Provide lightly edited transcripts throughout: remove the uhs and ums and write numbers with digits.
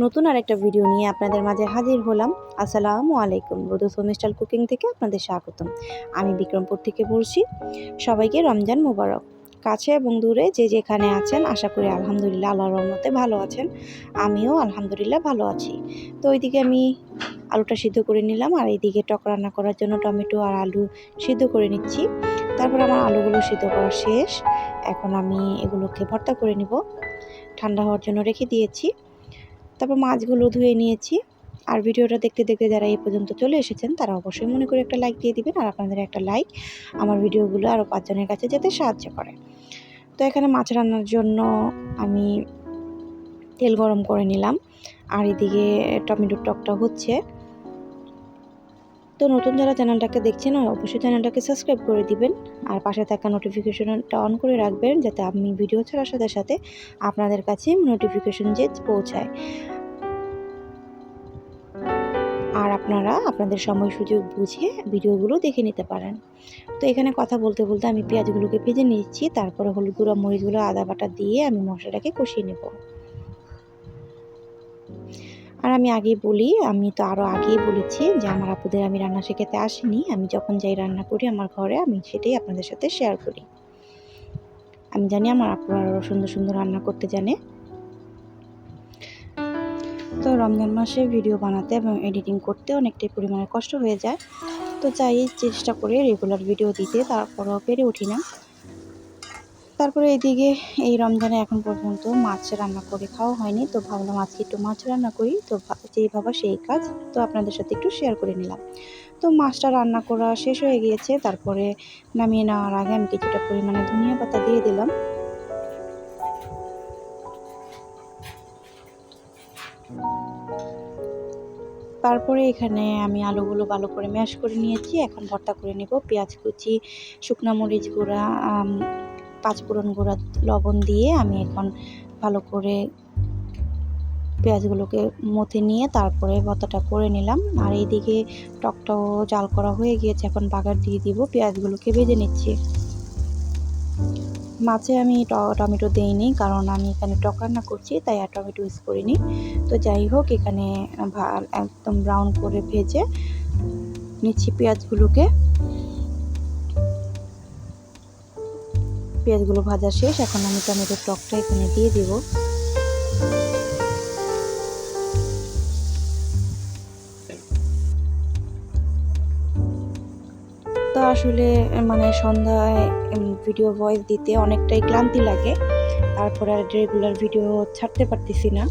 নতুন আরেকটা ভিডিও নিয়ে আপনাদের মাঝে হাজির হলাম। আসসালামু আলাইকুম। রোদস হোমস্টাইল কুকিং থেকে আপনাদের স্বাগতম। আমি বিক্রমপুর থেকে বলছি। সবাইকে রমজান মোবারক। কাছে এবং দূরে যে যেখানে আছেন আশা করি আলহামদুলিল্লাহ আল্লাহর রহমতে ভালো আছেন। আমিও আলহামদুলিল্লাহ ভালো আছি। তো ওইদিকে আমি আলুটা সিদ্ধ করে নিলাম, আর এইদিকে টক রান্না করার জন্য টমেটো আর আলু সিদ্ধ করে নিচ্ছি। তারপর আমার আলুগুলো সিদ্ধ করা শেষ। এখন আমি এগুলোকে ভর্তা করে নিব। ঠান্ডা হওয়ার জন্য রেখে দিয়েছি। তারপর মাছগুলো ধুয়ে নিয়েছি। আর ভিডিওটা দেখতে দেখতে যারা এই পর্যন্ত চলে এসেছেন তারা অবশ্যই মনে করে একটা লাইক দিয়ে দিবেন। আর আপনাদের একটা লাইক আমার ভিডিওগুলো আরও 5 জনের কাছে যেতে সাহায্য করে। তো এখানে মাছ রান্নার জন্য আমি তেল গরম করে নিলাম, আর এদিকে টমেটোর টকটা হচ্ছে। তো নতুন যারা চ্যানেলটাকে দেখছেন অবশ্যই চ্যানেলটাকে সাবস্ক্রাইব করে দিবেন, আর পাশে থাকা নোটিফিকেশনটা অন করে রাখবেন যাতে আমি ভিডিও ছাড়ার সাথে সাথে আপনাদের কাছে নোটিফিকেশন যে পৌঁছায়, আর আপনারা আপনাদের সময় সুযোগ বুঝে ভিডিওগুলো দেখে নিতে পারেন। তো এখানে কথা বলতে বলতে আমি পেঁয়াজগুলোকে ভেজে নিচ্ছি। তারপরে হলুদ গুঁড়া, মরিচ গুঁড়া, আদা বাটা দিয়ে আমি মশলাটাকে কষিয়ে নেব। আর আমি আরও আগেই বলেছি যে আমার আপুদের আমি রান্না শেখাতে আসিনি। আমি যখন যাই রান্না করি আমার ঘরে, আমি সেটাই আপনাদের সাথে শেয়ার করি। আমি জানি আমার আপুরা আরও সুন্দর সুন্দর রান্না করতে জানে। তো রমজান মাসে ভিডিও বানাতে এবং এডিটিং করতে অনেকটাই পরিমাণে কষ্ট হয়ে যায়। তো চাই চেষ্টা করে রেগুলার ভিডিও দিতে, তারপরেও পেরে উঠি না। তারপরে এইদিকে এই রমজানে এখন পর্যন্ত মাছ রান্না করে খাওয়া হয়নি, তো ভাবলাম আজকে একটু মাছ রান্না করি। তো যেই ভাবা সেই কাজ, তো আপনাদের সাথে একটু শেয়ার করে নিলাম। তো মাছটা রান্না করা শেষ হয়ে গিয়েছে। তারপরে নামিয়ে নেওয়ার আগে আমি কিছুটা পরিমাণে ধনিয়া পাতা দিয়ে দিলাম। তারপরে এখানে আমি আলুগুলো ভালো করে ম্যাশ করে নিয়েছি। এখন ভর্তা করে নেব। পেঁয়াজ কুচি, শুকনো মরিচ গুঁড়া, 5 ফোড়ন গুঁড়া, লবণ দিয়ে আমি এখন ভালো করে পেঁয়াজগুলোকে মথে নিয়ে তারপরে ভর্তাটা করে নিলাম। আর এইদিকে টকটাও জাল করা হয়ে গিয়েছে। এখন বাগার দিয়ে দিব। পেঁয়াজগুলোকে ভেজে নিচ্ছি। মাছে আমি টমেটো দেইনি, কারণ আমি এখানে টক রান্না করছি, তাই আর টমেটো ইউজ করিনি। তো যাই হোক, এখানে একদম ব্রাউন করে ভেজে নিচ্ছি পেঁয়াজগুলো ভাজা শেষ। এখন আমি টমেটোর টকটা এখানে দিয়ে দিব। তো আসলে সন্ধ্যায় ভিডিও ভয়েস দিতে অনেকটাই ক্লান্তি লাগে, তারপরে আর রেগুলার ভিডিও ছাড়তে পারতেছি না।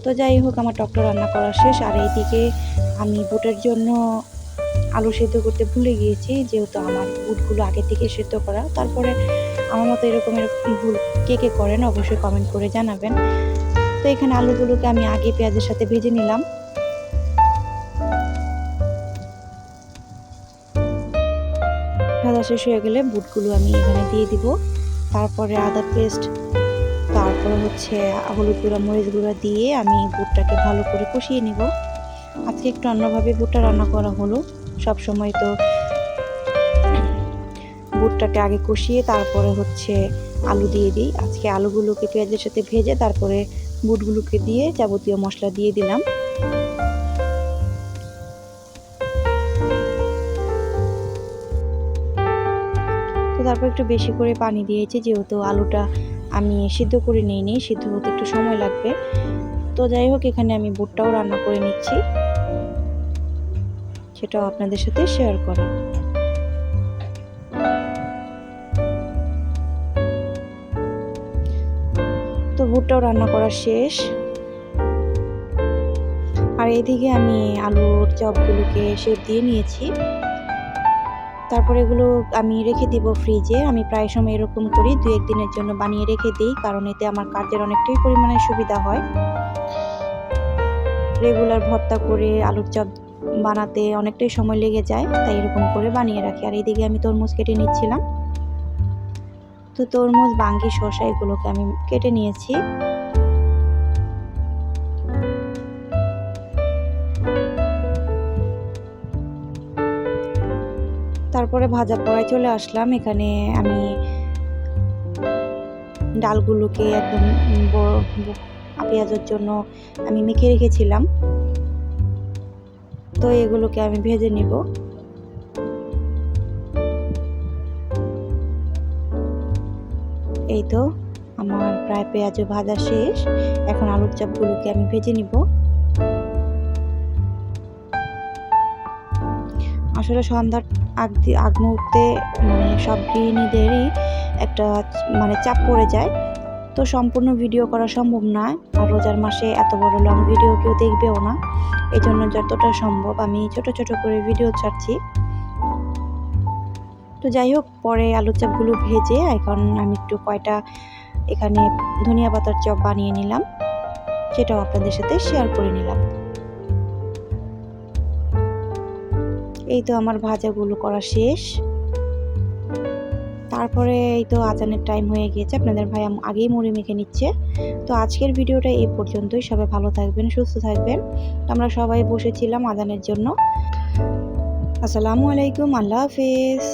তো যাই হোক, আমার টকটা রান্না করা শেষ। আর এইদিকে আমি বুটের জন্য আলু সেদ্ধ করতে ভুলে গিয়েছি, যেহেতু আমার বুটগুলো আগে থেকে সেদ্ধ করা। তারপরে আমার মতো এরকম ভুল কে কে করেন অবশ্যই কমেন্ট করে জানাবেন। তো এখানে আলুগুলোকে আমি আগে পেঁয়াজের সাথে ভেজে নিলাম। ভাজা শেষ হয়ে গেলে বুটগুলো আমি এখানে দিয়ে দিব। তারপরে আদা পেস্ট, তারপরে হলুদ গুঁড়া, মরিচ গুঁড়া দিয়ে আমি বুটটাকে ভালো করে কষিয়ে নিব। আজকে একটু অন্যভাবে বুটটা রান্না করা হলো। সব সময় তো বুটটাকে আগে কষিয়ে তারপরে আলু দিয়ে দিই। আজকে আলুগুলোকে পেঁয়াজের সাথে ভেজে তারপরে বুটগুলোকে দিয়ে যাবতীয় মশলা দিয়ে দিলাম। তো তারপর একটু বেশি করে পানি দিয়েছি, যেহেতু আলুটা আমি সিদ্ধ করে নিইনি, সিদ্ধ হতে একটু সময় লাগবে। তো যাই হোক, এখানে আমি বুটটাও রান্না করে নিচ্ছি, সেটাও আপনাদের সাথে শেয়ার করা। তো বুটটাও রান্না করা শেষ। আর এইদিকে আমি আলুর চপগুলোকে শেপ দিয়ে নিয়েছি। তারপরে এগুলো আমি রেখে দিব ফ্রিজে। আমি প্রায় সময় এরকম করি, 2-1 দিনের জন্য বানিয়ে রেখে দিই, কারণ এতে আমার কাজের অনেকটাই পরিমাণে সুবিধা হয়। রেগুলার ভর্তা করে আলুর চপ বানাতে অনেকটাই সময় লেগে যায়, তাই এরকম করে বানিয়ে রাখি। আর এইদিকে আমি তরমুজ কেটে নিচ্ছিলাম। তো তরমুজ, বাঙ্গি, শসা এগুলোকে আমি কেটে নিয়েছি। তারপরে ভাজা পোড়ায় চলে আসলাম। এখানে আমি ডালগুলোকে একদম পেঁয়াজের জন্য আমি মেখে রেখেছিলাম। তো এগুলোকে আমি ভেজে নিব। এই তো আমার প্রায় পেঁয়াজও ভাজা শেষ। এখন আলুর চপগুলোকে আমি ভেজে নিব। আসলে সন্ধ্যার আগ মুহূর্তে সব গৃহিণীদেরই একটা চাপ পড়ে যায়, তো সম্পূর্ণ ভিডিও করা সম্ভব না। আর রোজার মাসে এত বড় লং ভিডিও কেউ দেখবেও না, এই জন্য যতটা সম্ভব আমি ছোট ছোট করে ভিডিও ছাড়ছি। তো যাই হোক, পরে আলুর চপগুলো ভেজে এখন আমি একটু কয়টা এখানে ধনিয়া পাতার চপ বানিয়ে নিলাম, সেটাও আপনাদের সাথে শেয়ার করে নিলাম। এই তো আমার ভাজাগুলো করা শেষ। তারপরে এই তো আজানের টাইম হয়ে গিয়েছে, আপনাদের ভাই আগেই মুড়ি মেখে নিচ্ছে। তো আজকের ভিডিওটা এই পর্যন্তই। সবাই ভালো থাকবেন, সুস্থ থাকবেন। তো আমরা সবাই বসেছিলাম আজানের জন্য। আসসালামু আলাইকুম, আল্লাহ হাফেজ।